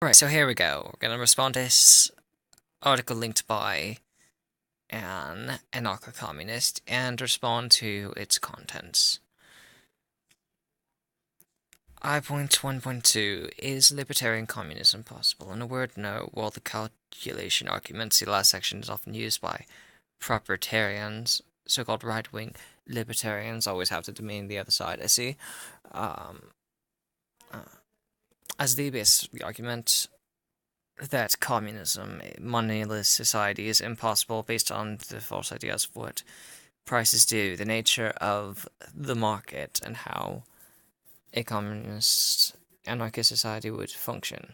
Right, so here we go. We're gonna respond to this article linked by an anarcho-communist and respond to its contents. I.1.2 Is libertarian communism possible? In a word, no. While the calculation argument, see the last section, is often used by propertarians, so-called right-wing libertarians always have to demean the other side, I see. Um, uh, as the base argument that communism, a moneyless society, is impossible based on the false ideas of what prices do, the nature of the market, and how a communist anarchist society would function.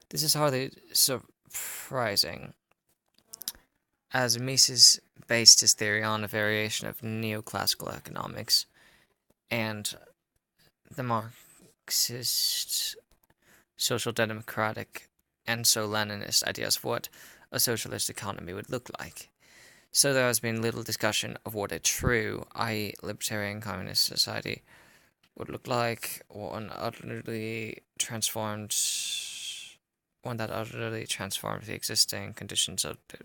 This is hardly surprising, as Mises based his theory on a variation of neoclassical economics and the Marxist social democratic and so Leninist ideas of what a socialist economy would look like. So there has been little discussion of what a true, i.e., libertarian communist society would look like, one that utterly transformed the existing conditions of the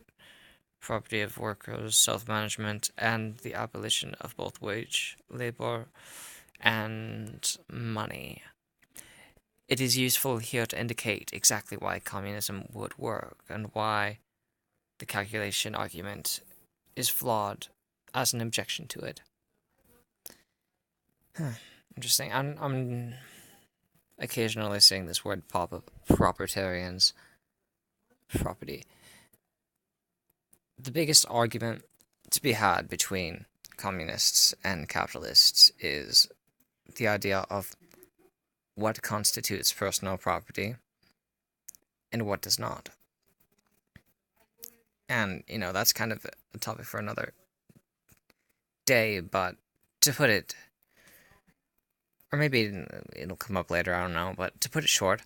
property of workers, self-management, and the abolition of both wage labor and money. It is useful here to indicate exactly why communism would work and why the calculation argument is flawed as an objection to it. Interesting. I'm occasionally seeing this word pop up. Propertarians. Property. The biggest argument to be had between communists and capitalists is the idea of what constitutes personal property and what does not. And, that's kind of a topic for another day, but to put it, or maybe it'll come up later, I don't know, but to put it short,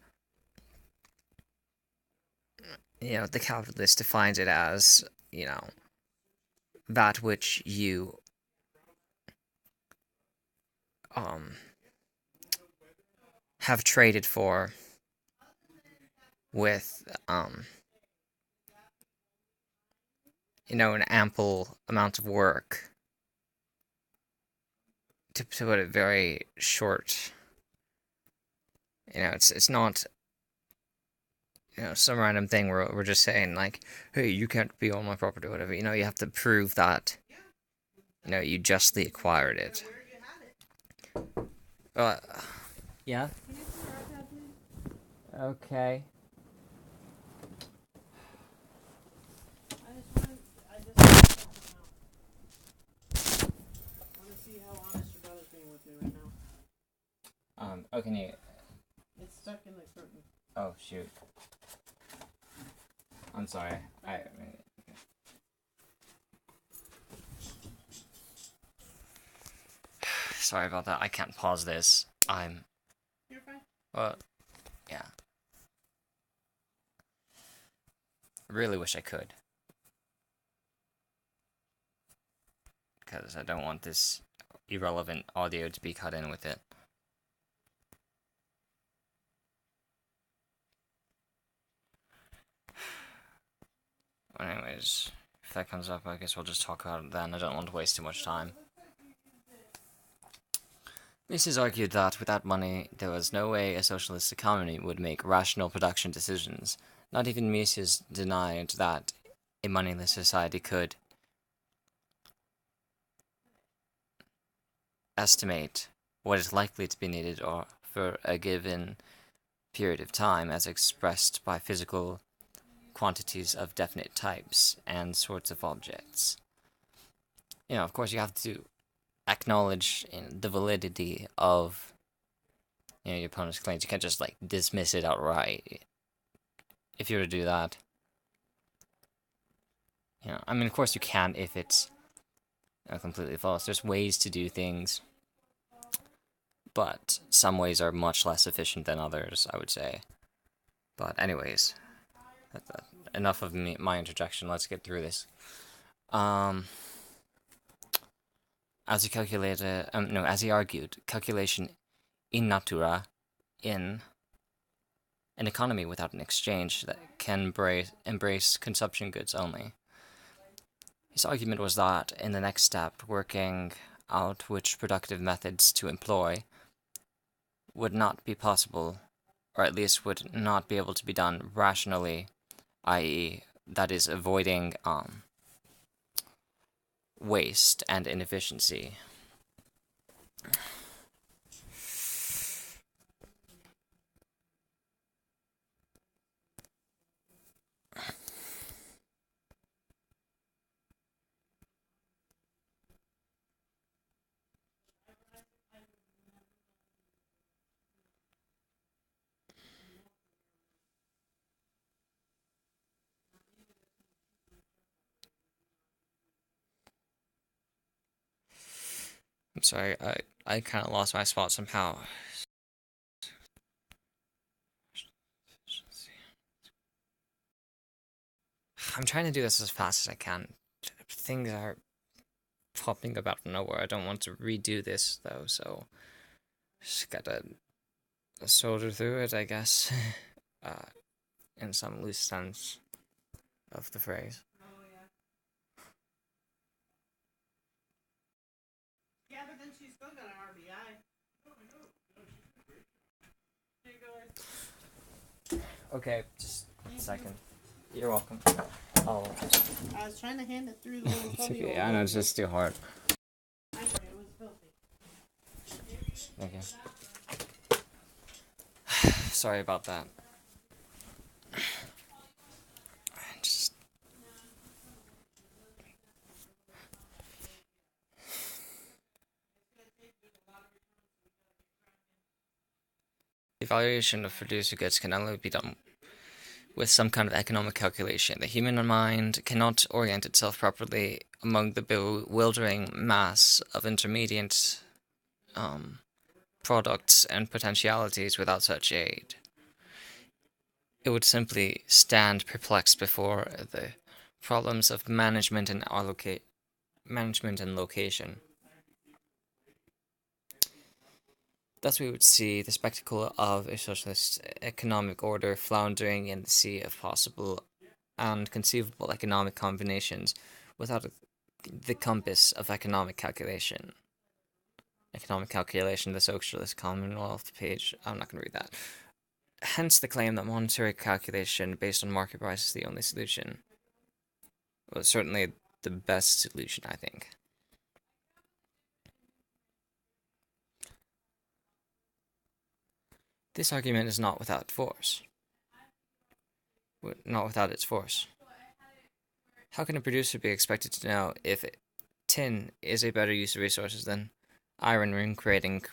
the capitalist defines it as, that which you have traded for with an ample amount of work. To put it very short, it's not some random thing where we're just saying like, hey, you can't be on my property or whatever. You have to prove that you justly acquired it. Yeah. Okay. Oh, can you? It's stuck in the curtain. Oh, shoot. I'm sorry. Sorry about that. I can't pause this. You're fine. Well, yeah. I really wish I could. Because I don't want this irrelevant audio to be cut in with it. Anyways, if that comes up, I guess we'll just talk about it then. I don't want to waste too much time. Mises argued that without money, there was no way a socialist economy would make rational production decisions. Not even Mises denied that a moneyless society could estimate what is likely to be needed or for a given period of time as expressed by physical quantities of definite types and sorts of objects. Of course, you have to acknowledge the validity of your opponent's claims. You can't just dismiss it outright. If you were to do that, of course you can if it's completely false. There's ways to do things, but some ways are much less efficient than others, I would say. But anyways, enough of my interjection. Let's get through this. As he argued, calculation in natura, in an economy without an exchange that can embrace consumption goods only. His argument was that, in the next step, working out which productive methods to employ would not be possible, or at least would not be able to be done rationally, i.e., that is, avoiding waste and inefficiency. I'm sorry, I kind of lost my spot somehow. I'm trying to do this as fast as I can. Things are popping up out of nowhere. I don't want to redo this, though, so just gotta soldier through it, I guess, in some loose sense of the phrase. Oh, yeah. Yeah, but then she's still got an RBI. Here you go. Okay, just a second. You're welcome. Oh, I was trying to hand it through the little it's cubby okay. hole. I know it's just too hard. I know, it was filthy. Okay. Sorry about that. Just evaluation of producer goods can only be done with some kind of economic calculation. The human mind cannot orient itself properly among the bewildering mass of intermediate products and potentialities without such aid. It would simply stand perplexed before the problems of management and location. Thus we would see the spectacle of a socialist economic order floundering in the sea of possible and conceivable economic combinations without the compass of economic calculation. Economic calculation, the Socialist Commonwealth page. I'm not going to read that. Hence the claim that monetary calculation based on market price is the only solution. Well, certainly the best solution, I think. This argument is not without force. Not without its force. How can a producer be expected to know if tin is a better use of resources than iron when creating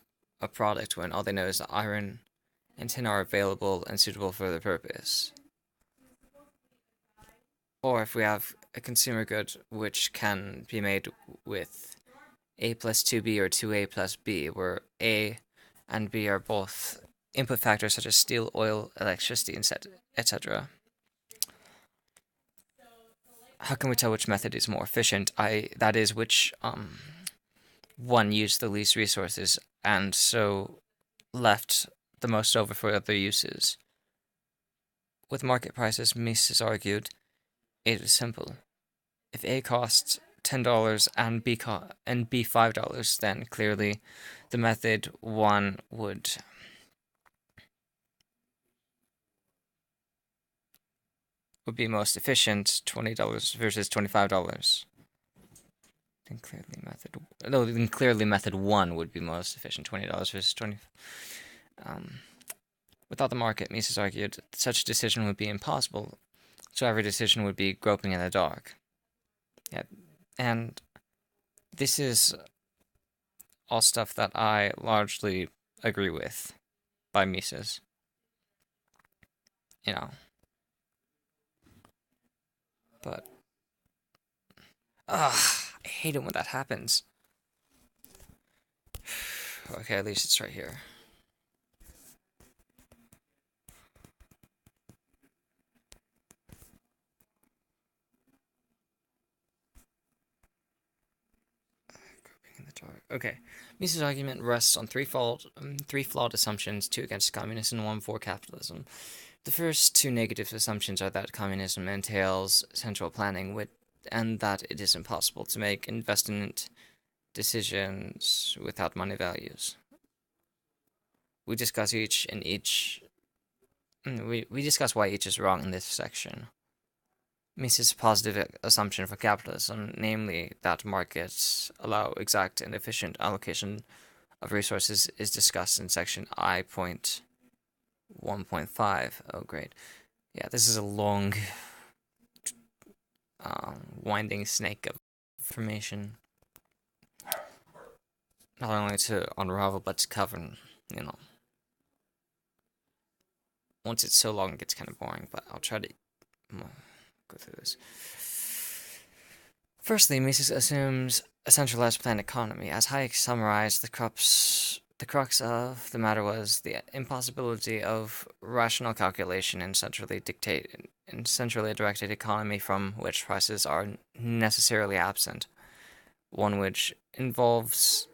a product when all they know is that iron and tin are available and suitable for the purpose? Or if we have a consumer good which can be made with A plus 2B or 2A plus B, where A and B are both input factors such as steel, oil, electricity, etc. How can we tell which method is more efficient? That is, which one used the least resources and so left the most over for other uses? With market prices, Mises argued, it is simple. If A costs $10 and B $5, then clearly the method one would be most efficient, $20 versus $25. Then clearly method one would be most efficient, $20 versus 20. Without the market, Mises argued, such a decision would be impossible, so every decision would be groping in the dark. Yeah, and this is all stuff that I largely agree with by Mises. You know. But I hate it when that happens. Okay, at least it's right here. Groping in the dark. Okay. Mises' argument rests on three flawed assumptions: two against communism and one for capitalism. The first two negative assumptions are that communism entails central planning, and that it is impossible to make investment decisions without money values. We discuss each and each. We discuss why each is wrong in this section. Mises' positive assumption for capitalism, namely that markets allow exact and efficient allocation of resources, is discussed in section I.1.5. Oh, great. Yeah, this is a long, winding snake of information. Not only to unravel, but to cover, you know. Once it's so long, it gets kind of boring, but I'll try to go through this. Firstly, Mises assumes a centralized planned economy. As Hayek summarized, the crux of the matter was the impossibility of rational calculation in centrally directed economy from which prices are necessarily absent. One which involves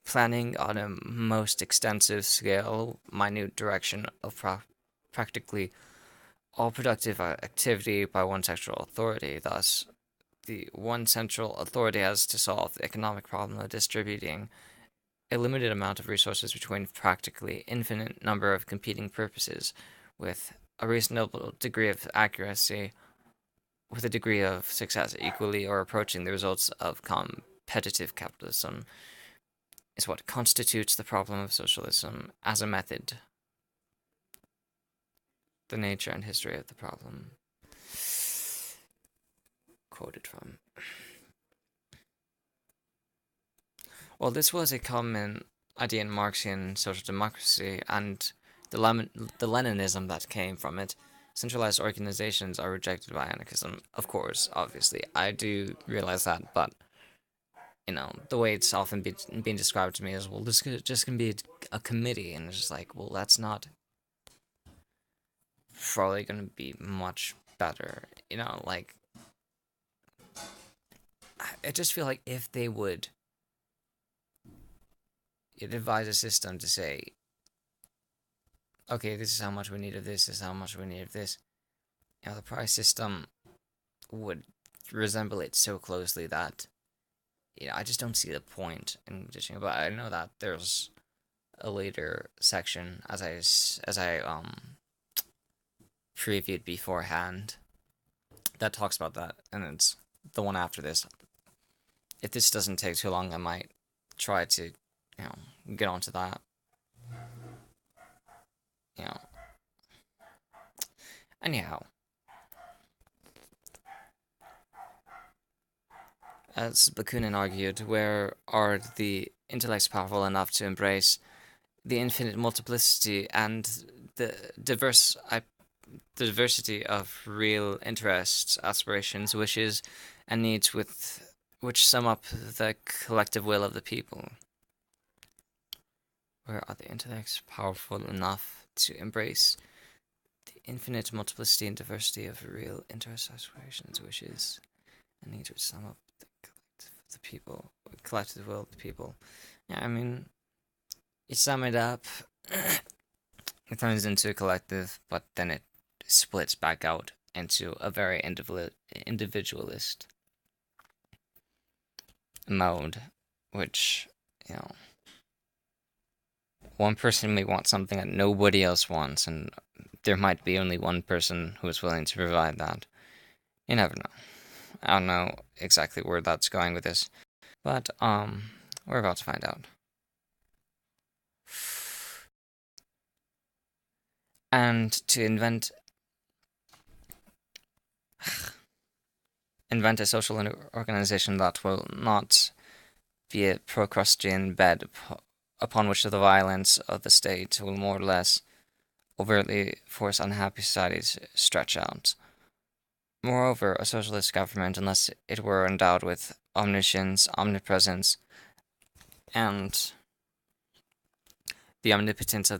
planning on a most extensive scale, minute direction of practically all productive activity by one central authority. Thus, the one central authority has to solve the economic problem of distributing a limited amount of resources between practically infinite number of competing purposes with a reasonable degree of accuracy, with a degree of success equally or approaching the results of competitive capitalism, is what constitutes the problem of socialism as a method. The nature and history of the problem. Quoted from. Well, this was a common idea in Marxian social democracy, and the Leninism that came from it. Centralized organizations are rejected by anarchism. Of course, obviously, I do realize that, but the way it's often being described to me is, well, this just can be a committee, and it's just like, well, that's not probably going to be much better. Like, I just feel like if they would devise a system to say, okay, this is how much we need of this is how much we need of this, the price system would resemble it so closely that I just don't see the point in ditching it. But I know that there's a later section as I previewed beforehand that talks about that, and it's the one after this. If this doesn't take too long, I might try to get onto that. Anyhow, as Bakunin argued, where are the intellects powerful enough to embrace the infinite multiplicity and the diversity of real interests, aspirations, wishes, and needs which sum up the collective will of the people? Where are the intellects powerful enough to embrace the infinite multiplicity and diversity of real interests, aspirations, wishes, and needs which sum up the collective will of the people? Yeah, I mean, you sum it up, it turns into a collective, but then it splits back out into a very individualist mode, which, one person may want something that nobody else wants, and there might be only one person who is willing to provide that. You never know. I don't know exactly where that's going with this, but we're about to find out. And to invent a social organization that will not be a Procrustean bed upon which the violence of the state will more or less overtly force unhappy societies to stretch out. Moreover, a socialist government, unless it were endowed with omniscience, omnipresence, and the omnipotence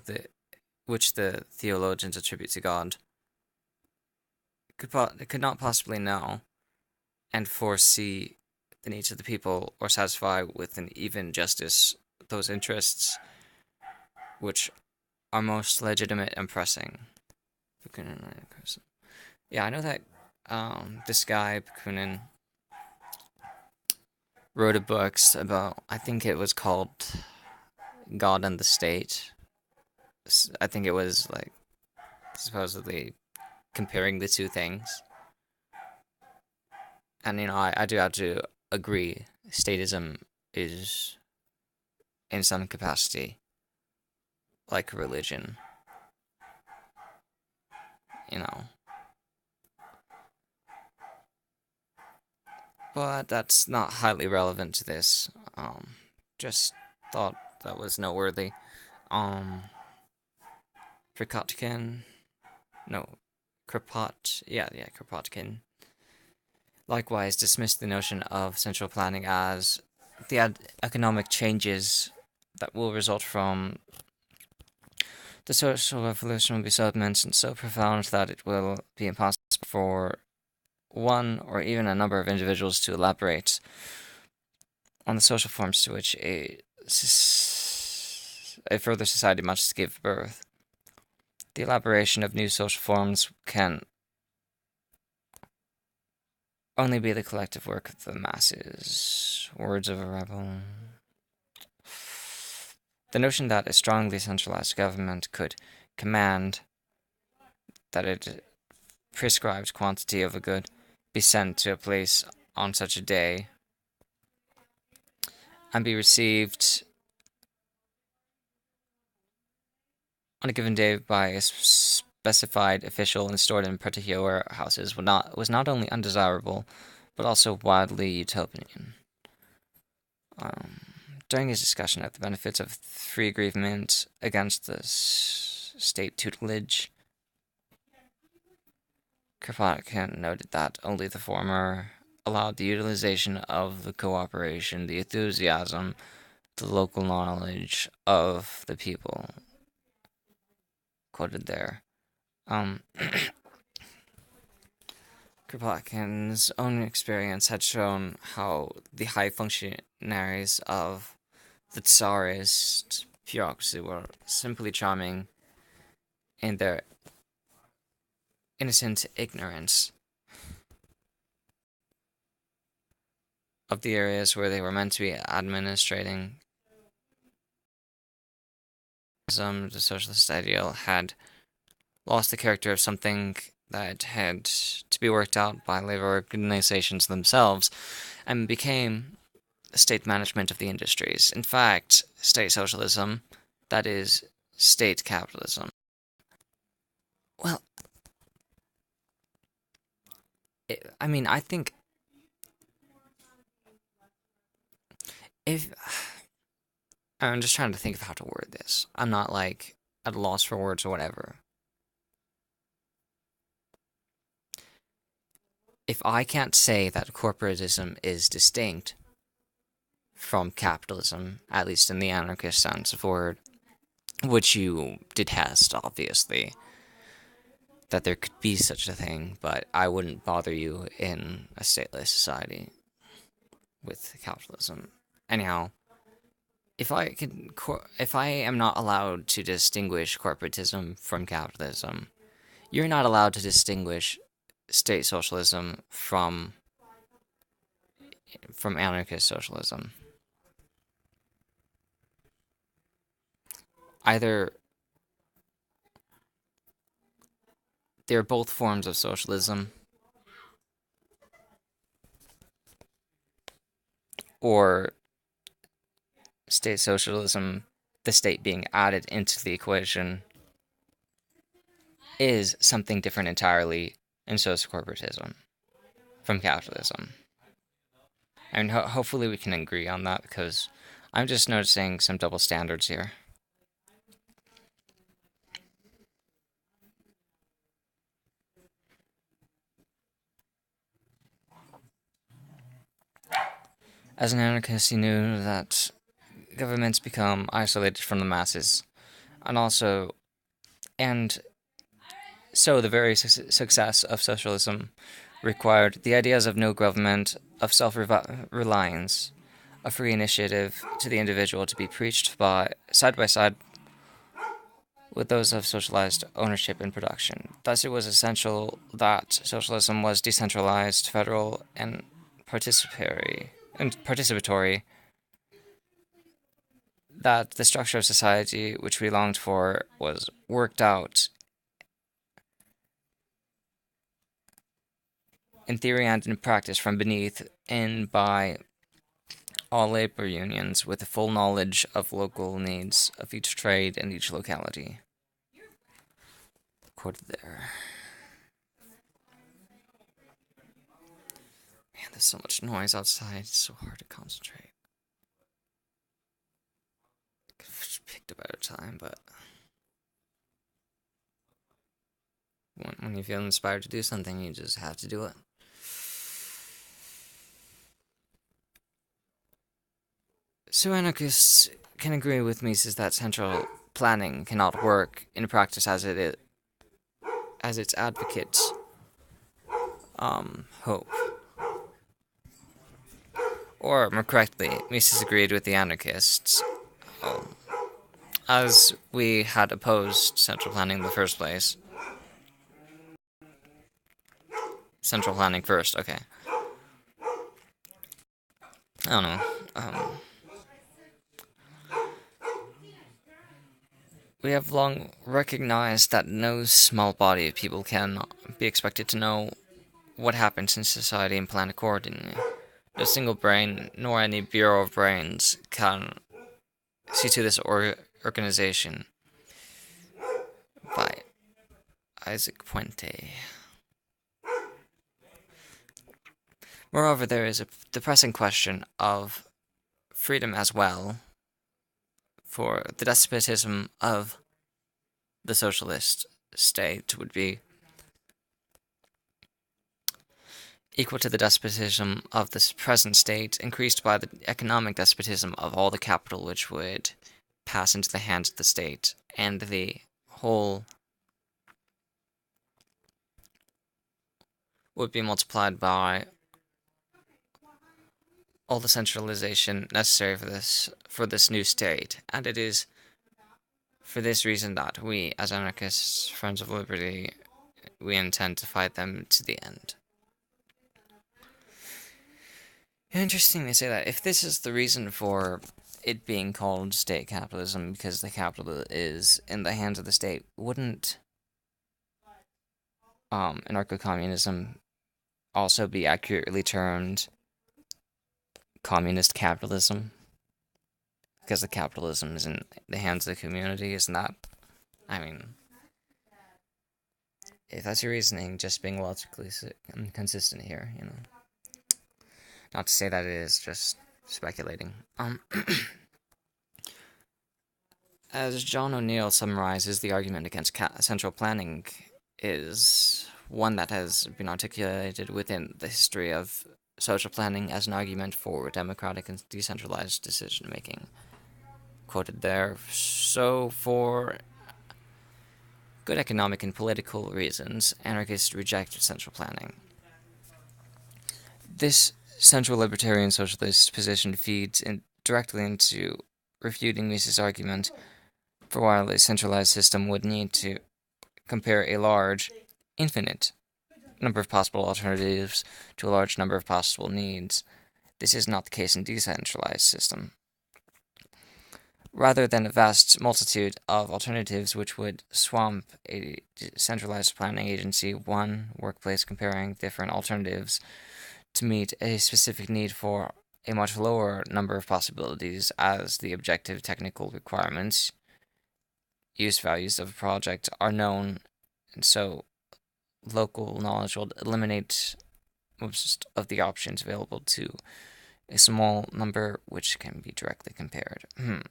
which the theologians attribute to God, could not possibly know and foresee the needs of the people or satisfy with an even justice those interests which are most legitimate and pressing. Yeah, I know that this guy Bakunin wrote a book about, I think it was called God and the State. I think it was like supposedly comparing the two things. And I do have to agree, statism is in some capacity like a religion, you know. But that's not highly relevant to this. Just thought that was noteworthy. Um, Kropotkin, no, Kropotkin. Likewise, dismissed the notion of central planning as the economic changes that will result from the social revolution will be so immense and so profound that it will be impossible for one or even a number of individuals to elaborate on the social forms to which a further society must give birth. The elaboration of new social forms can only be the collective work of the masses. Words of a rebel. The notion that a strongly centralized government could command that a prescribed quantity of a good be sent to a place on such a day and be received on a given day by a specified official and stored in particular warehouses was not only undesirable, but also wildly utopian. During his discussion of the benefits of free agreement against the state tutelage, Kropotkin noted that only the former allowed the utilization of the cooperation, the enthusiasm, the local knowledge of the people. Quoted there. Kropotkin's own experience had shown how the high functionaries of the Tsarist bureaucracy were simply charming in their innocent ignorance of the areas where they were meant to be administrating. The socialist ideal had lost the character of something that had to be worked out by labor organizations themselves and became state management of the industries. In fact, state socialism, that is, state capitalism. Well, I think if I'm just trying to think of how to word this. I'm not like at a loss for words or whatever. If I can't say that corporatism is distinct from capitalism, at least in the anarchist sense of word, which you detest, obviously, that there could be such a thing, but I wouldn't bother you in a stateless society with capitalism. Anyhow, if I am not allowed to distinguish corporatism from capitalism, you're not allowed to distinguish state socialism from anarchist socialism. Either they're both forms of socialism, or state socialism, the state being added into the equation, is something different entirely, and so is corporatism from capitalism. And hopefully we can agree on that, because I'm just noticing some double standards here. As an anarchist, he knew that governments become isolated from the masses, and so the very success of socialism required the ideas of no government, of self-reliance, of free initiative to the individual to be preached by side with those of socialized ownership and production. Thus, it was essential that socialism was decentralized, federal, and participatory, that the structure of society which we longed for was worked out in theory and in practice from beneath and by all labor unions with a full knowledge of local needs of each trade and each locality. Quoted there. Man, there's so much noise outside. It's so hard to concentrate. Could have just picked a better time, but when you feel inspired to do something, you just have to do it. So anarchists can agree with Mises that central planning cannot work in practice as its advocates hope. Or more correctly, Mises agreed with the anarchists, as we had opposed central planning in the first place. Central planning first, okay. I don't know. We have long recognized that no small body of people can be expected to know what happens in society and plan accordingly. No single brain, nor any bureau of brains, can see to this organization. By Isaac Puente. Moreover, there is the pressing question of freedom as well, for the despotism of the socialist state would be equal to the despotism of this present state, increased by the economic despotism of all the capital which would pass into the hands of the state, and the whole would be multiplied by all the centralization necessary for this new state. And it is for this reason that we, as anarchists, Friends of Liberty, we intend to fight them to the end. Interesting they say that. If this is the reason for it being called state capitalism, because the capital is in the hands of the state, wouldn't anarcho-communism also be accurately termed communist capitalism? Because the capitalism is in the hands of the community, isn't that? I mean, if that's your reasoning, just being logically consistent here, you know. Not to say that it is, just speculating. As John O'Neill summarizes, the argument against central planning is one that has been articulated within the history of social planning as an argument for democratic and decentralized decision-making. Quoted there. So, for good economic and political reasons, anarchists reject central planning. This central libertarian socialist position feeds directly into refuting Mises' argument for why a centralized system would need to compare a large, infinite number of possible alternatives to a large number of possible needs. This is not the case in a decentralized system. Rather than a vast multitude of alternatives which would swamp a centralized planning agency, one workplace comparing different alternatives to meet a specific need for a much lower number of possibilities as the objective technical requirements, use values of a project are known, and so local knowledge will eliminate most of the options available to a small number which can be directly compared.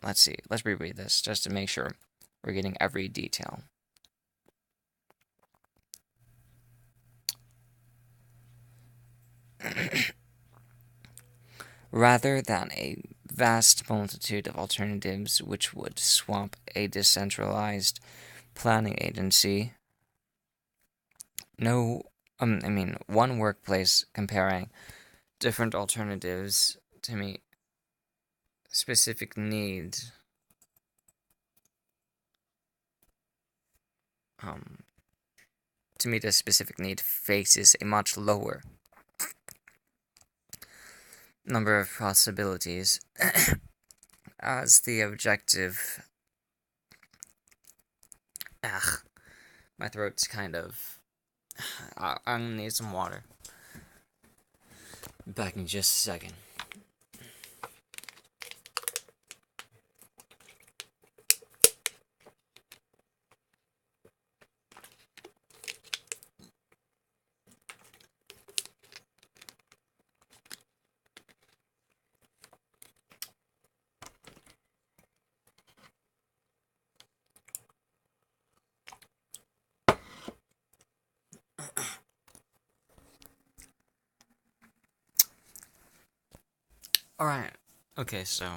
Let's see. Let's reread this just to make sure we're getting every detail. Rather than a vast multitude of alternatives which would swamp a decentralized planning agency, no I mean, one workplace comparing different alternatives to meet specific needs. Um, to meet a specific need faces a much lower number of possibilities as the objective. Ugh, my throat's kind of. I'm gonna need some water. Back in just a second. Alright. Okay, so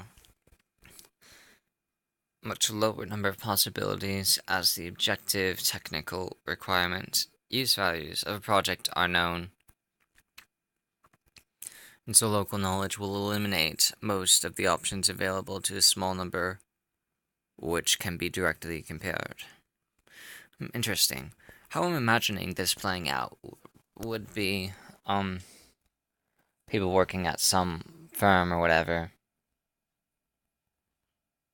much lower number of possibilities as the objective technical requirements use values of a project are known, and so local knowledge will eliminate most of the options available to a small number which can be directly compared. Interesting. How I'm imagining this playing out would be people working at some firm or whatever,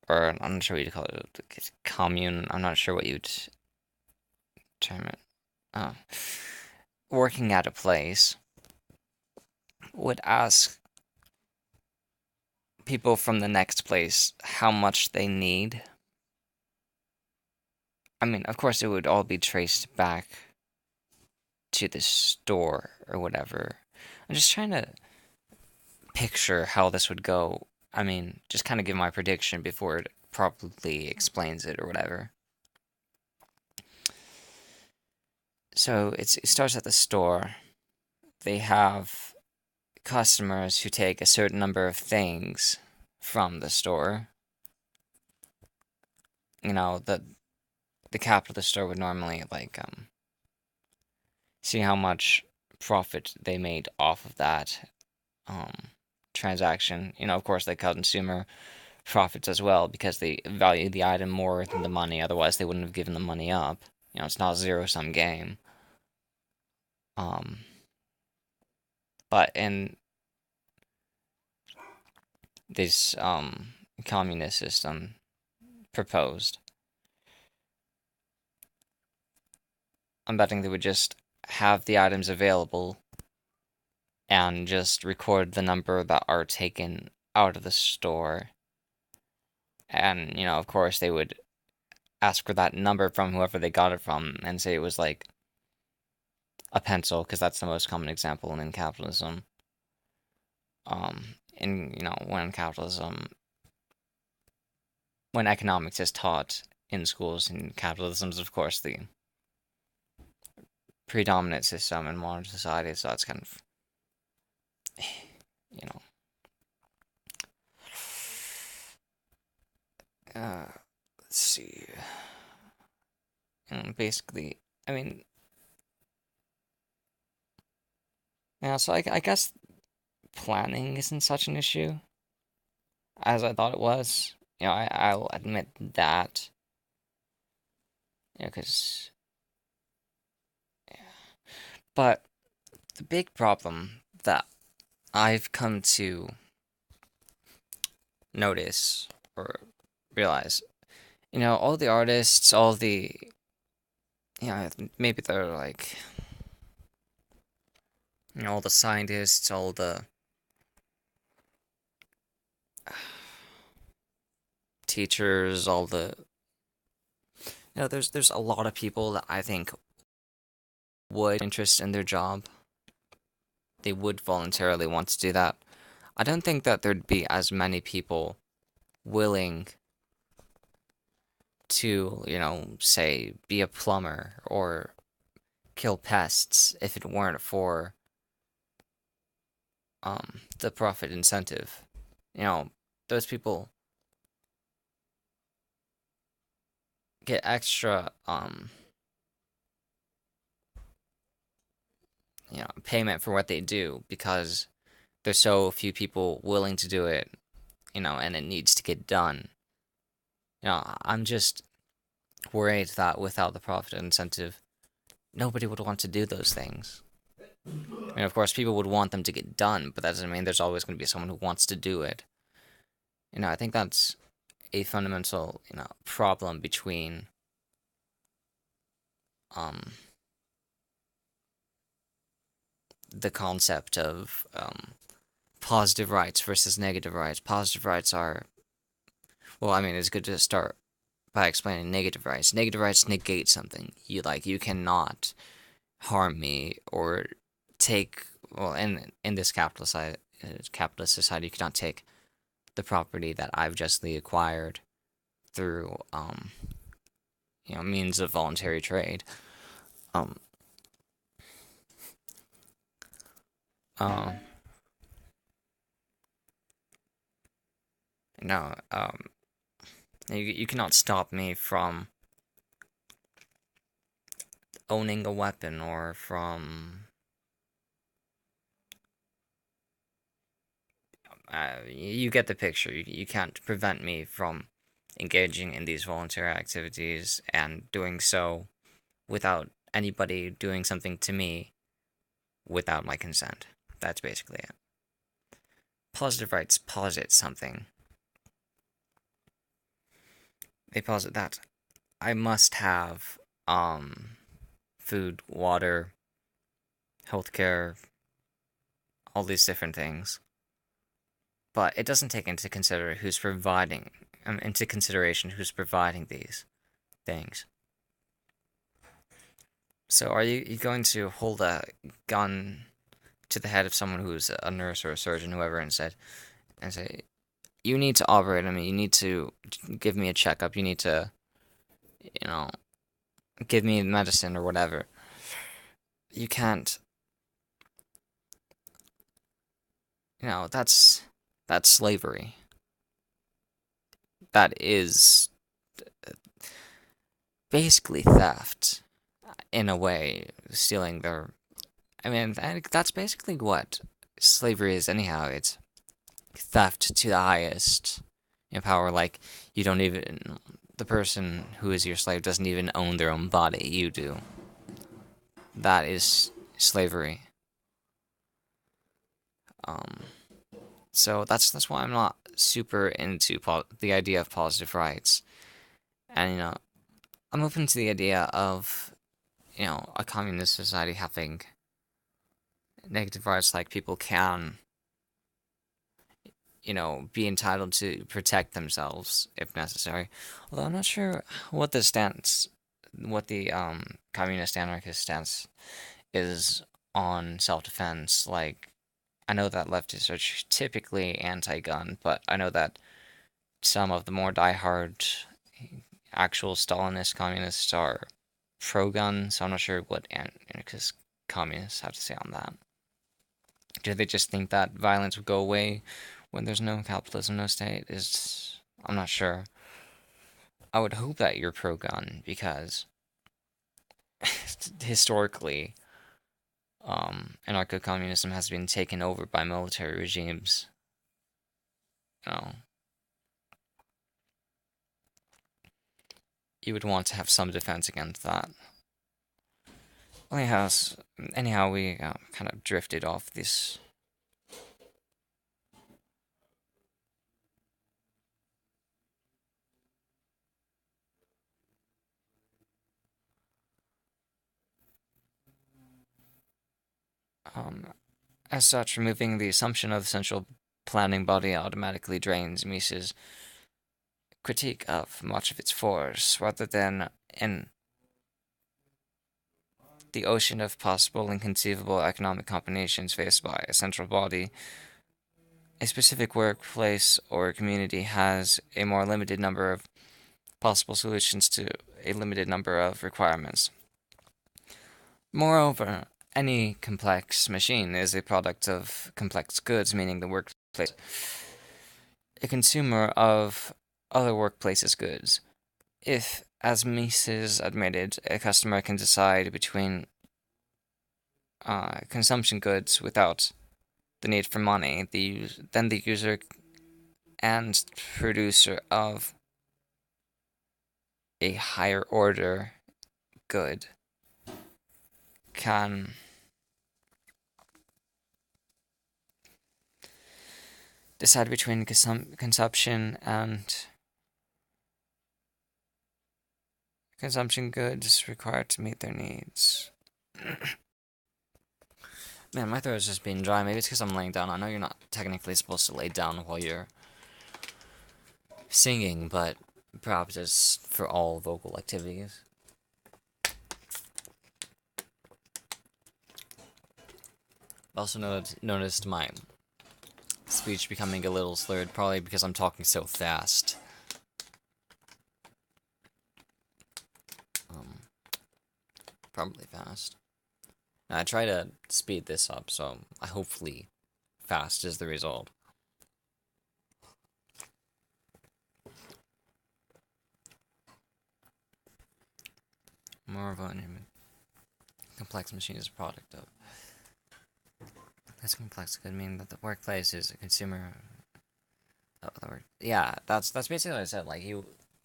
or I'm not sure what you'd call it, commune. I'm not sure what you'd term it. Oh. Working at a place would ask people from the next place how much they need. I mean, of course, it would all be traced back to the store or whatever. I'm just trying to picture how this would go. I mean, just kind of give my prediction before it properly explains it or whatever. So it starts at the store. They have customers who take a certain number of things from the store. You know, the cap of the store would normally like see how much profit they made off of that um transaction. You know, of course, they consumer profits as well because they value the item more than the money. Otherwise, they wouldn't have given the money up. You know, it's not a zero-sum game. Um, but in this communist system proposed, I'm betting they would just have the items available and just record the number that are taken out of the store. And, you know, of course, they would ask for that number from whoever they got it from and say it was like a pencil, because that's the most common example in capitalism. In, you know, when economics is taught in schools in capitalism is, of course, the predominant system in modern society, so that's kind of, you know, let's see. And basically, I mean, yeah, so I guess planning isn't such an issue as I thought it was. You know, I'll admit that. You know, because, yeah. But the big problem that I've come to notice or realize, you know, all the artists, all the, you know, maybe they're like, you know, all the scientists, all the teachers, all the, you know, there's a lot of people that I think would interest in their job. They would voluntarily want to do that. I don't think that there'd be as many people willing to, you know, say, be a plumber or kill pests if it weren't for the profit incentive. You know, those people get extra payment for what they do because there's so few people willing to do it, and it needs to get done. I'm just worried that without the profit incentive, nobody would want to do those things. I mean, of course, people would want them to get done, but that doesn't mean there's always going to be someone who wants to do it. I think that's a fundamental, problem between um the concept of positive rights versus negative rights. Positive rights are, well, I mean, it's good to start by explaining negative rights. Negative rights negate something. You cannot harm me or take, well, in this capitalist society, you cannot take the property that I've justly acquired through means of voluntary trade. Um uh, no you cannot stop me from owning a weapon or from you get the picture. You can't prevent me from engaging in these voluntary activities and doing so without anybody doing something to me without my consent. That's basically it. Positive rights posit something. They posit that I must have food, water, healthcare, all these different things. But it doesn't take into consideration who's providing these things. So are you going to hold a gun to the head of someone who's a nurse or a surgeon, whoever, and say, you need to operate on me, you need to give me a checkup, you need to, you know, give me medicine or whatever. You can't, that's slavery. That is basically theft in a way, stealing their. I mean, that's basically what slavery is, anyhow. It's theft to the highest power. Like, you don't even. The person who is your slave doesn't even own their own body. You do. That is slavery. Um, so that's why I'm not super into the idea of positive rights. And I'm open to the idea of a communist society having negative rights, like people can be entitled to protect themselves if necessary. Although I'm not sure what the communist anarchist stance is on self-defense. Like, I know that leftists are typically anti-gun, but I know that some of the more diehard actual Stalinist communists are pro-gun, so I'm not sure what anarchist communists have to say on that. Do they just think that violence would go away when there's no capitalism, no state? I'm not sure. I would hope that you're pro-gun because historically, anarcho-communism has been taken over by military regimes. You know, you would want to have some defense against that. Anyhow, we kind of drifted off this. Um, as such, removing the assumption of the central planning body automatically drains Mises' critique of much of its force, rather than in the ocean of possible and conceivable economic combinations faced by a central body. A specific workplace or community has a more limited number of possible solutions to a limited number of requirements. Moreover, any complex machine is a product of complex goods, meaning the workplace a consumer of other workplaces' goods. If, as Mises admitted, a customer can decide between consumption goods without the need for money, then the user and producer of a higher order good can decide between consumption and consumption goods required to meet their needs. Man, my throat is just being dry. Maybe it's because I'm laying down. I know you're not technically supposed to lay down while you're singing, but perhaps it's for all vocal activities. I also noticed my speech becoming a little slurred, probably because I'm talking so fast. Probably fast. Now, I try to speed this up, so hopefully fast is the result. More of an complex machine is a product of. This complex could mean that the workplace is a consumer. Yeah, that's basically what I said. Like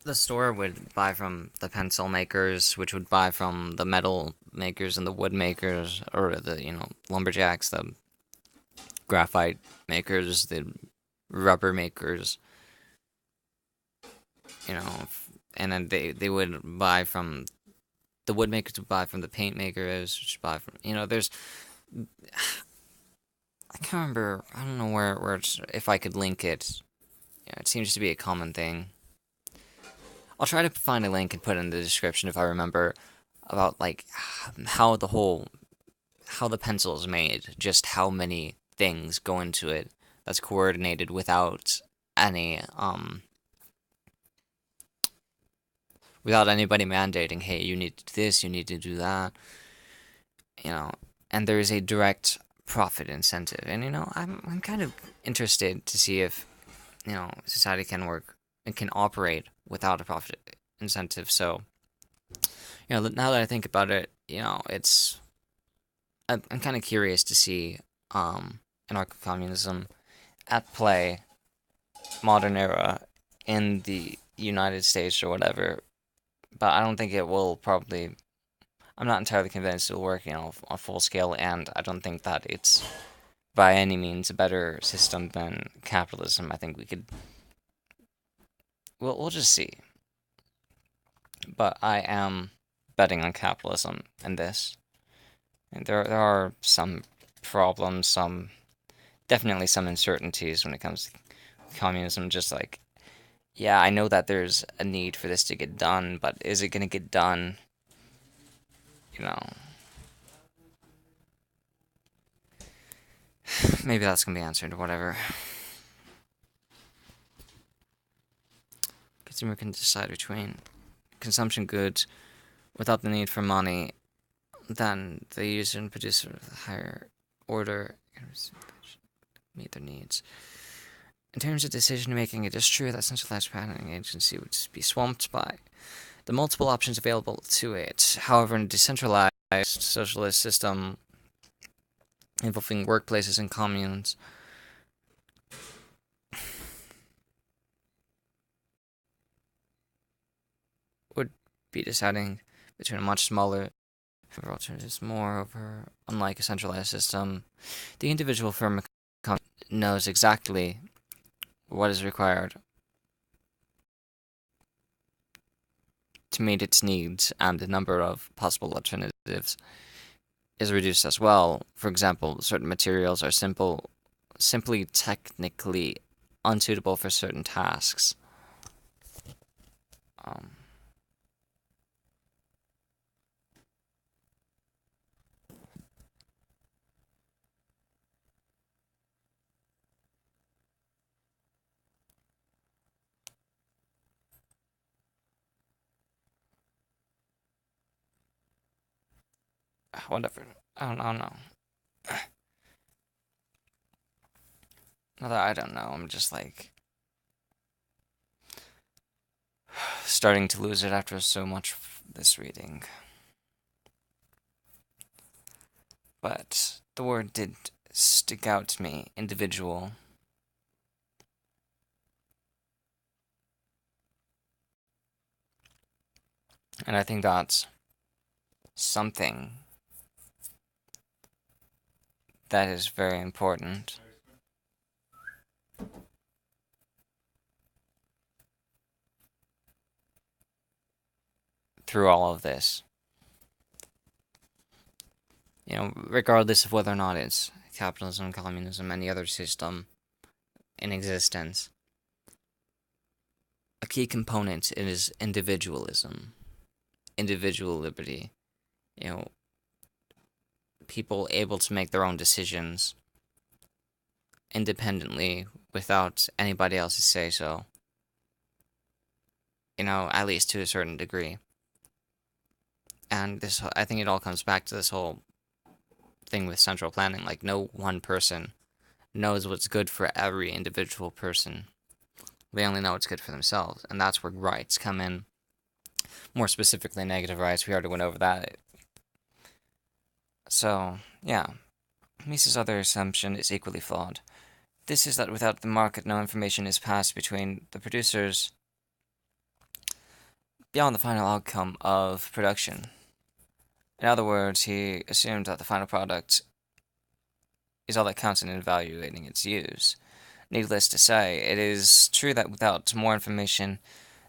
the store would buy from the pencil makers, which would buy from the metal makers and the wood makers, or the lumberjacks, the graphite makers, the rubber makers. And then they would buy from the wood makers would buy from the paint makers, which buy from there's I can't remember. I don't know where it's, if I could link it. Yeah, it seems to be a common thing. I'll try to find a link and put it in the description if I remember about like how the pencil is made, just how many things go into it that's coordinated without anybody mandating, hey, you need to do this, you need to do that, and there is a direct profit incentive. And I'm kind of interested to see if society can work and can operate without a profit incentive. So now that I think about it, I'm kind of curious to see anarcho-communism at play, modern era, in the United States or whatever. But I don't think it will probably. I'm not entirely convinced it will work, on full scale, and I don't think that it's by any means a better system than capitalism. I think we could. We'll just see. But I am betting on capitalism in this. And there are some problems, definitely some uncertainties when it comes to communism. Just like, yeah, I know that there's a need for this to get done, but is it gonna get done? Maybe that's gonna be answered. Whatever. Consumer can decide between consumption goods without the need for money. Then the user and producer of the higher order meet their needs. In terms of decision making, it is true that centralized planning agency would be swamped by the multiple options available to it. However, in a decentralized socialist system involving workplaces and communes, would be deciding between a much smaller alternatives. Moreover, unlike a centralized system, the individual firm knows exactly what is required to meet its needs, and the number of possible alternatives is reduced as well. For example, certain materials are simply technically unsuitable for certain tasks. Whatever. I don't know. Not that I don't know. I'm just like starting to lose it after so much this reading. but the word did stick out to me, individual. And I think that's something that is very important. Through all of this, regardless of whether or not it's capitalism, communism, any other system in existence, a key component is individualism, individual liberty. You know, people able to make their own decisions independently without anybody else's say so. At least to a certain degree. And this, I think it all comes back to this whole thing with central planning. Like, no one person knows what's good for every individual person. They only know what's good for themselves. And that's where rights come in. More specifically, negative rights. We already went over that. So, yeah. Mises' other assumption is equally flawed. This is that without the market, no information is passed between the producers beyond the final outcome of production. In other words, he assumed that the final product is all that counts in evaluating its use. Needless to say, it is true that without more information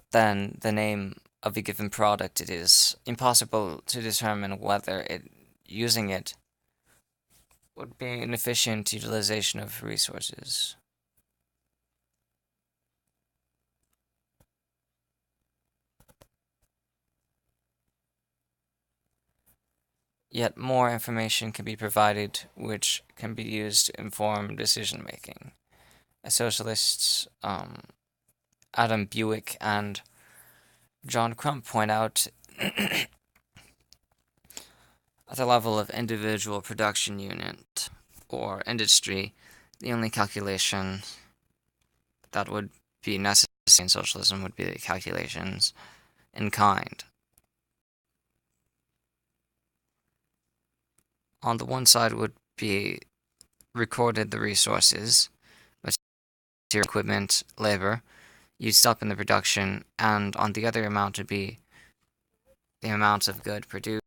than the name of a given product, it is impossible to determine whether using it would be an efficient utilization of resources. Yet more information can be provided which can be used to inform decision making. Socialists Adam Buick and John Crump point out at the level of individual production unit or industry, the only calculation that would be necessary in socialism would be the calculations in kind. On the one side would be recorded the resources, material, equipment, labor, used up in the production, and on the other amount would be the amount of good produced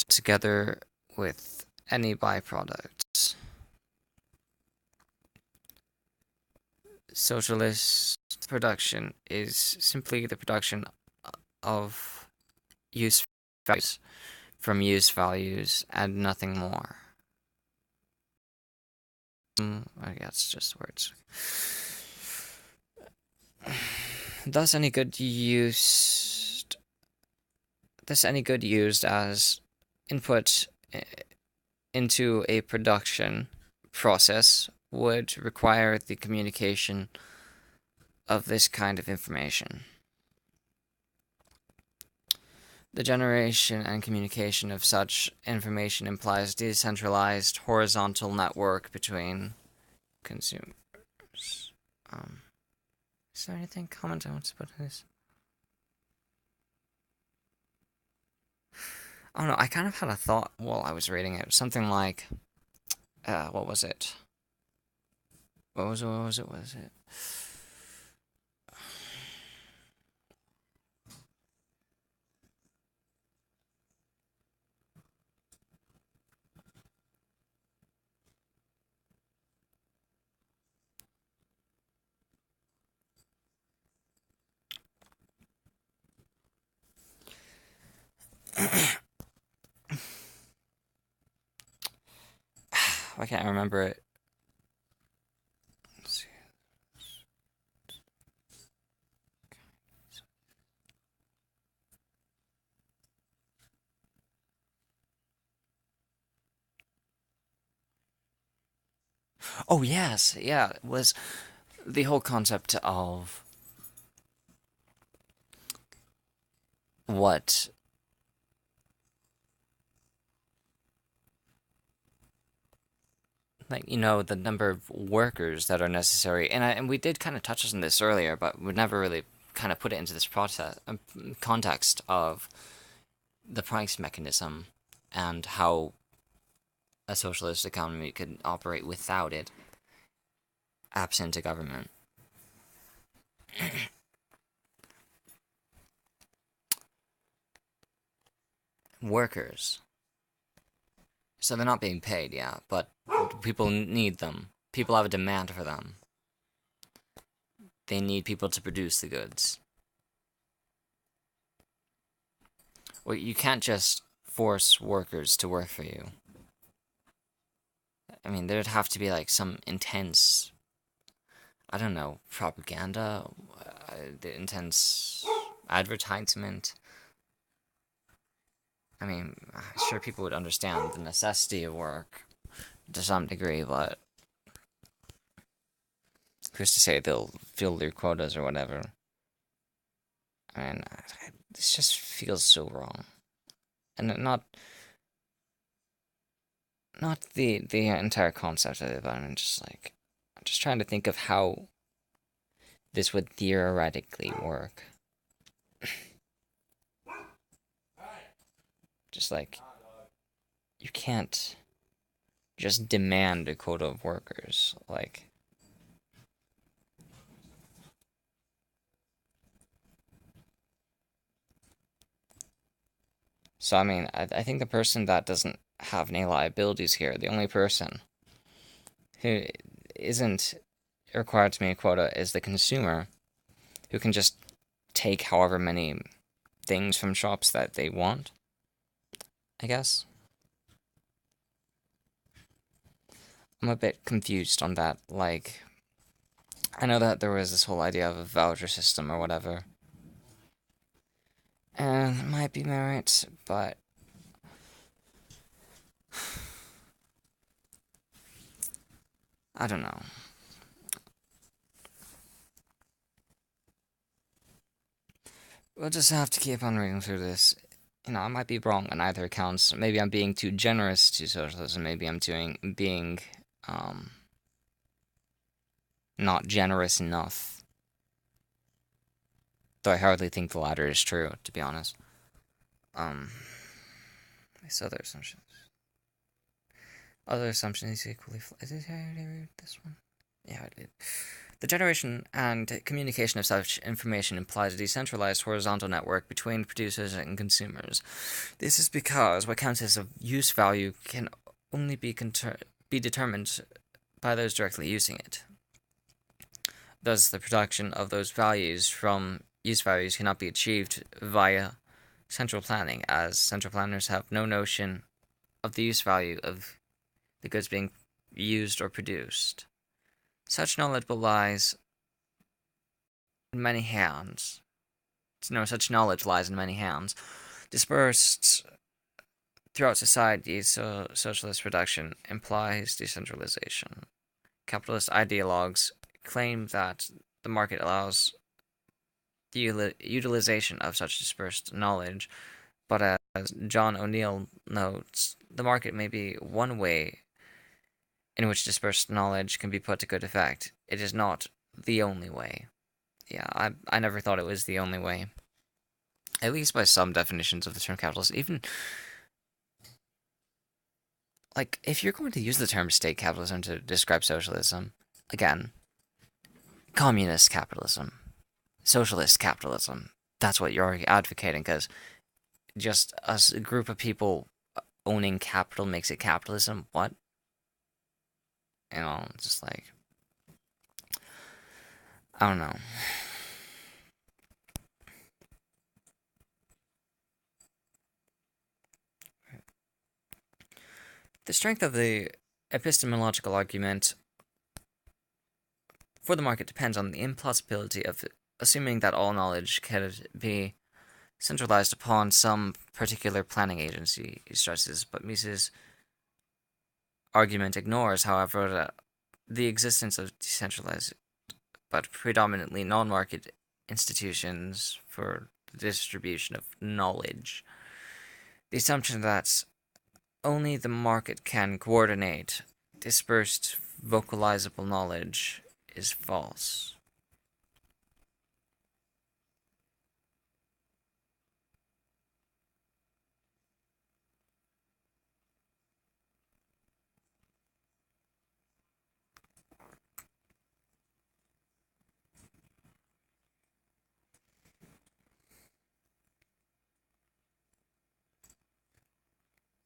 together with any byproducts. Socialist production is simply the production of use values from use values and nothing more. I guess just words. Thus any good used as input into a production process would require the communication of this kind of information. The generation and communication of such information implies decentralized horizontal network between consumers. Is there anything comment I want to put in this? Oh no, I kind of had a thought while I was reading it. Something like, what was it? What was it? I can't remember it. Let's see. Oh yes, yeah, it was the whole concept of what the number of workers that are necessary, and we did kind of touch on this earlier, but we never really kind of put it into this process context of the price mechanism and how a socialist economy could operate without it, absent a government. Workers. So they're not being paid, yeah, but people need them. People have a demand for them. They need people to produce the goods. Well, you can't just force workers to work for you. I mean, there'd have to be like some intense, I don't know, propaganda, the intense advertisement. I mean, I'm sure people would understand the necessity of work to some degree, but who's to say they'll fill their quotas or whatever? I mean, this just feels so wrong, and not the entire concept of it, but I'm just trying to think of how this would theoretically work. Just like you can't just demand a quota of workers, like. So I mean, I think the person that doesn't have any liabilities here, the only person who isn't required to meet a quota is the consumer, who can just take however many things from shops that they want, I guess. I'm a bit confused on that. Like, I know that there was this whole idea of a voucher system or whatever. And it might be merit, but I don't know. We'll just have to keep on reading through this. I might be wrong on either accounts. Maybe I'm being too generous to socialism. Maybe I'm being um not generous enough. Though I hardly think the latter is true, to be honest. These other assumptions. Other assumptions is equally. Did I already read this one? Yeah, I did. The generation and communication of such information implies a decentralized horizontal network between producers and consumers. This is because what counts as a use value can only be determined by those directly using it. Thus, the production of those values from use values cannot be achieved via central planning, as central planners have no notion of the use value of the goods being used or produced. Such knowledge lies in many hands. Such knowledge lies in many hands, dispersed throughout society. So socialist production implies decentralization. Capitalist ideologues claim that the market allows the utilization of such dispersed knowledge, but as John O'Neill notes, the market may be one way in which dispersed knowledge can be put to good effect. It is not the only way. Yeah, I never thought it was the only way. At least by some definitions of the term capitalist. Even, like, if you're going to use the term state capitalism to describe socialism, again, communist capitalism, socialist capitalism, that's what you're advocating, because just a group of people owning capital makes it capitalism? What? Just like, I don't know. The strength of the epistemological argument for the market depends on the impossibility of assuming that all knowledge can be centralized upon some particular planning agency, he stresses, but Mises' argument ignores, however, the existence of decentralized but predominantly non-market institutions for the distribution of knowledge. The assumption that only the market can coordinate dispersed vocalizable knowledge is false.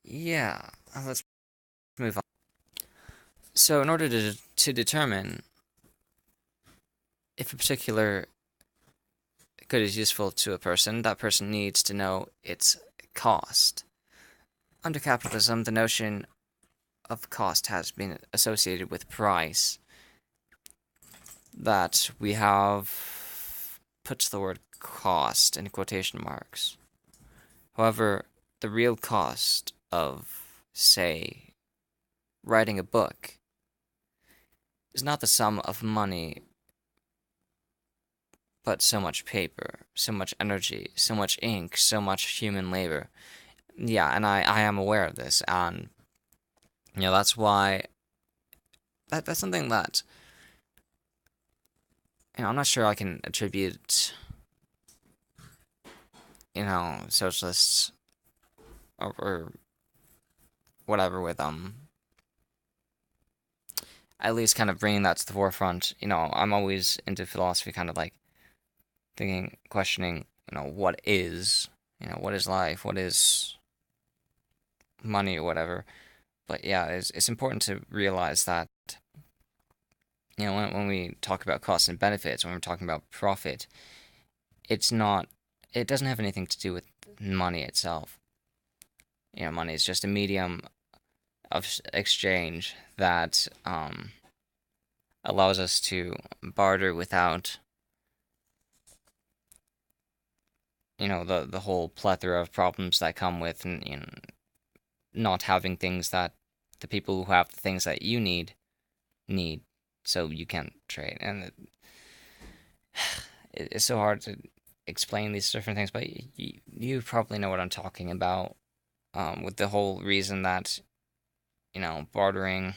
yeah, let's move on. So, in order to determine if a particular good is useful to a person, that person needs to know its cost. Under capitalism, the notion of cost has been associated with price. That we have puts the word cost in quotation marks. However, the real cost of, say, writing a book is not the sum of money, but so much paper, so much energy, so much ink, so much human labor. Yeah, and I am aware of this, and that's why that's something that I'm not sure I can attribute socialists or whatever with at least kind of bringing that to the forefront. I'm always into philosophy, kind of like thinking, questioning, what is life, what is money or whatever. But yeah, it's important to realize that when we talk about costs and benefits, when we're talking about profit, it's not, it doesn't have anything to do with money itself. Money is just a medium of exchange that allows us to barter without the whole plethora of problems that come with not having things that the people who have the things that you need, so you can trade. And it's so hard to explain these different things, but you probably know what I'm talking about, with the whole reason that bartering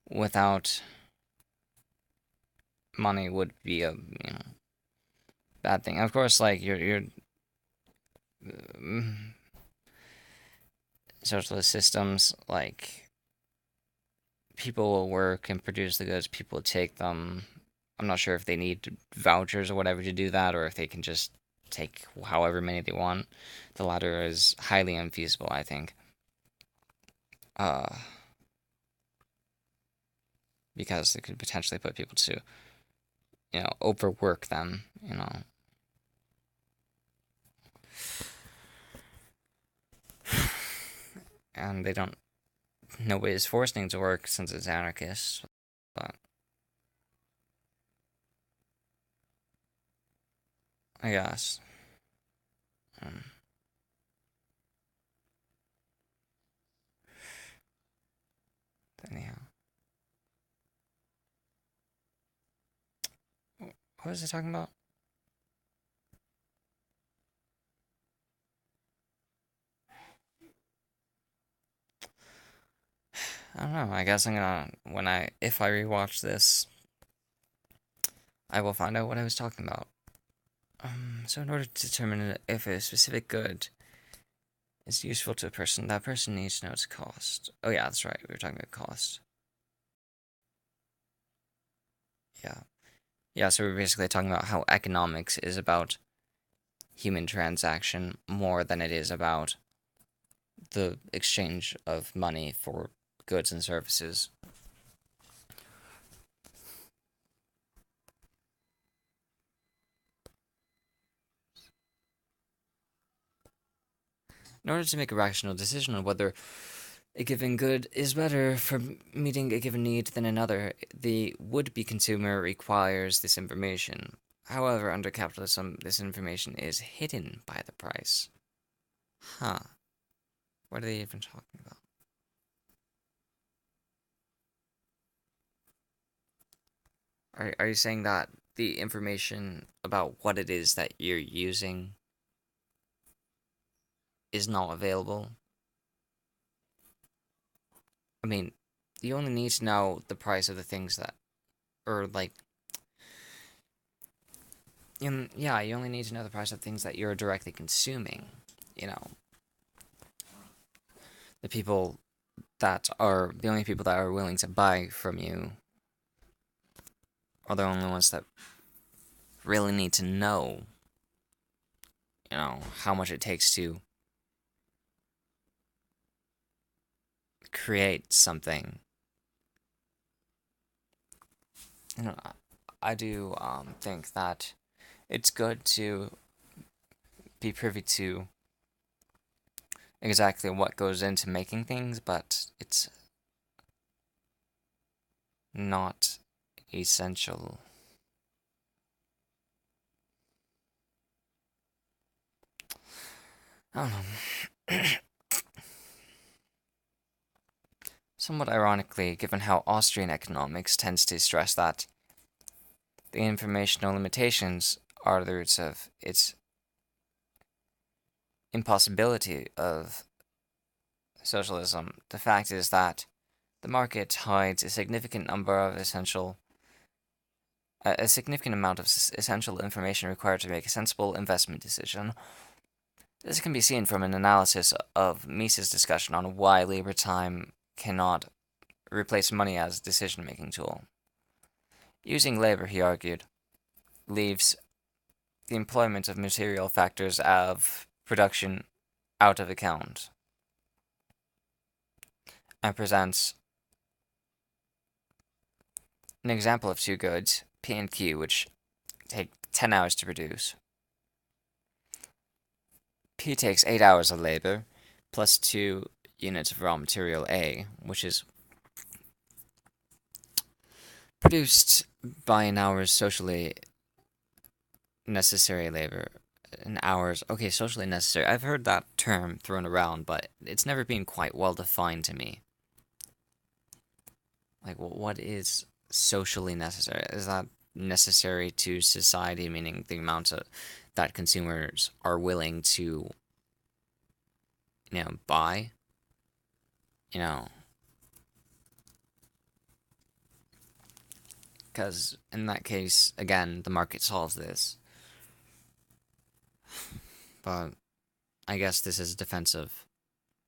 without money would be a bad thing. Of course, like your mm, socialist systems, like people will work and produce the goods, people will take them. I'm not sure if they need vouchers or whatever to do that, or if they can just take however many they want. The latter is highly unfeasible, I think. Uh, because it could potentially put people to, overwork them. And they don't, nobody is forcing to work since it's anarchist, but I guess. Um, anyhow. What was I talking about? I don't know. I guess I'm gonna if I rewatch this, I will find out what I was talking about. So in order to determine if a specific good is useful to a person, that person needs to know its cost. Oh yeah, that's right. We were talking about cost. Yeah. Yeah, so we're basically talking about how economics is about human transaction more than it is about the exchange of money for goods and services. In order to make a rational decision on whether a given good is better for meeting a given need than another, the would-be consumer requires this information. However, under capitalism, this information is hidden by the price. Huh. What are they even talking about? Are you saying that the information about what it is that you're using is not available? I mean, you only need to know the price of the things that, or like, yeah, you only need to know the price of things that you're directly consuming. You know, the only people that are willing to buy from you are the only ones that really need to know, how much it takes to create something. You know, I do think that it's good to be privy to exactly what goes into making things, but it's not essential. I don't know. Somewhat ironically, given how Austrian economics tends to stress that the informational limitations are the roots of its impossibility of socialism, the fact is that the market hides a significant amount of essential information required to make a sensible investment decision. This can be seen from an analysis of Mises' discussion on why labor time cannot replace money as a decision-making tool. Using labor, he argued, leaves the employment of material factors of production out of account, and presents an example of two goods, P and Q, which take 10 hours to produce. P takes 8 hours of labor, plus 2 units of raw material A, which is produced by an hour's socially necessary labor. An hour's, okay, socially necessary. I've heard that term thrown around, but it's never been quite well defined to me. Like, what is socially necessary? Is that necessary to society, meaning the amount that consumers are willing to, buy? Because in that case, again, the market solves this. But I guess this is a defense of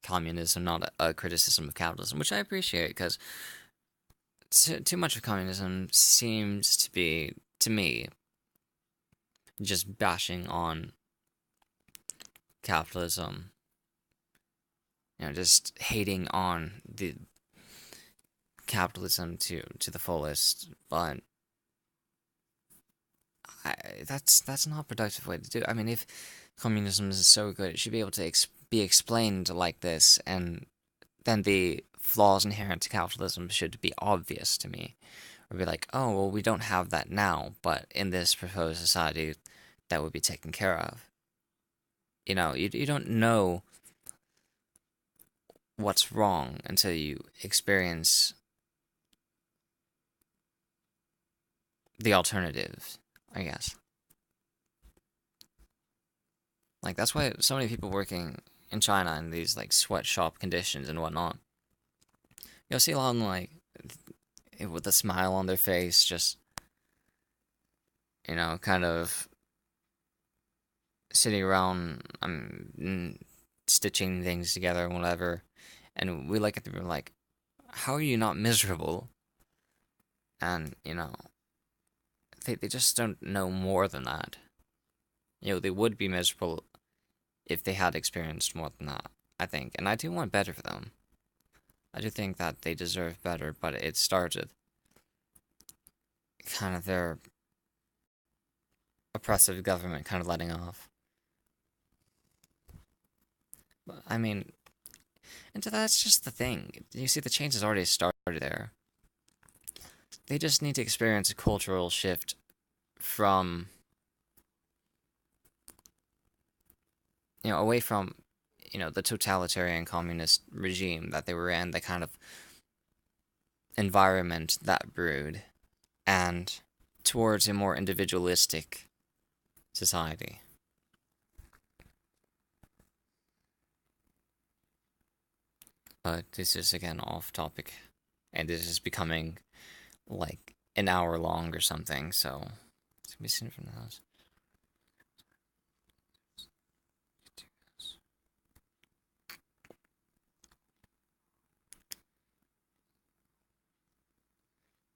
communism, not a criticism of capitalism, which I appreciate, because too much of communism seems to be, to me, just bashing on capitalism. Just hating on the capitalism to the fullest, but that's not a productive way to do it. I mean, if communism is so good, it should be able to be explained like this, and then the flaws inherent to capitalism should be obvious to me. Or be like, oh, well, we don't have that now, but in this proposed society, that would be taken care of. You don't know what's wrong until you experience the alternatives, I guess. Like, that's why so many people working in China in these, like, sweatshop conditions and whatnot. You'll see a lot of them, like, with a smile on their face, just, kind of sitting around, stitching things together and whatever. And we look at them and we're like, how are you not miserable? And, they just don't know more than that. They would be miserable if they had experienced more than that, I think. And I do want better for them. I do think that they deserve better, but it started kind of their oppressive government kind of letting off. But, I mean, and that's just the thing. You see, the change has already started there. They just need to experience a cultural shift from, away from, the totalitarian communist regime that they were in, the kind of environment that brewed, and towards a more individualistic society. But this is, again, off topic, and this is becoming, like, an hour long or something, so it's gonna be seen from the house.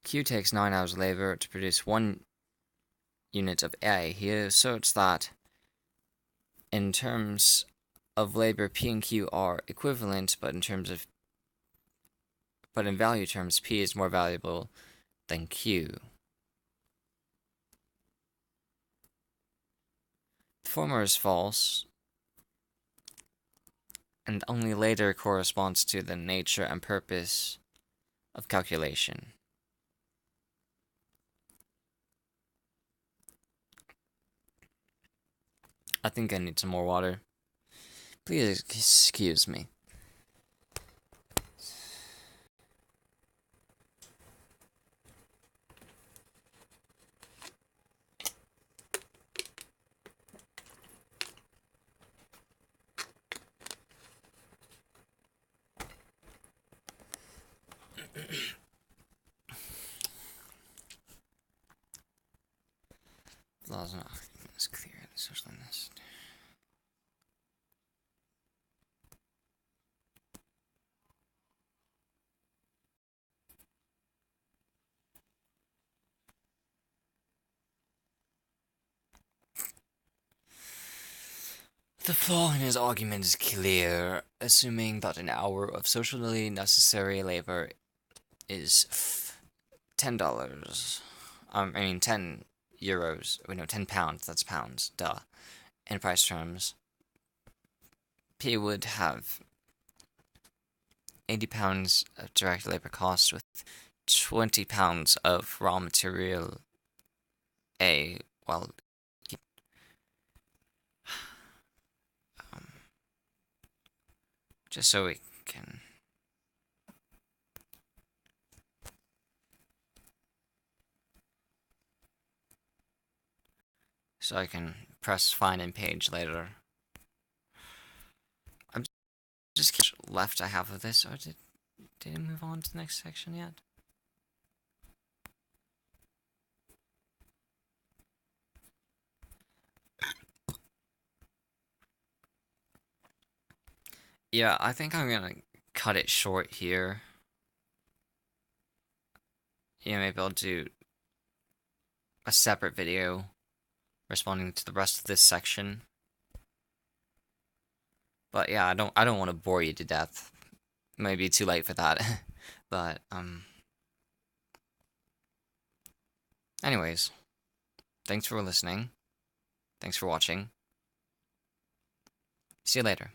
Q takes 9 hours of labor to produce 1 unit of A. He asserts that in terms of labor, P and Q are equivalent, but in terms of but in value terms, P is more valuable than Q. The former is false, and only later corresponds to the nature and purpose of calculation. I think I need some more water. Please excuse me. Laws and arguments clear the socialist. The flaw in his argument is clear, assuming that an hour of socially necessary labor is $10. I mean, €10. Wait, no, £10. That's pounds. Duh. In price terms, P would have £80 of direct labor cost with £20 of raw material A, while just so we can I can press find in page later. I'm just left I have of this, or did it move on to the next section yet? Yeah, I think I'm gonna cut it short here. Yeah, maybe I'll do a separate video responding to the rest of this section. But yeah, I don't want to bore you to death. Maybe too late for that. But anyways, thanks for listening. Thanks for watching. See you later.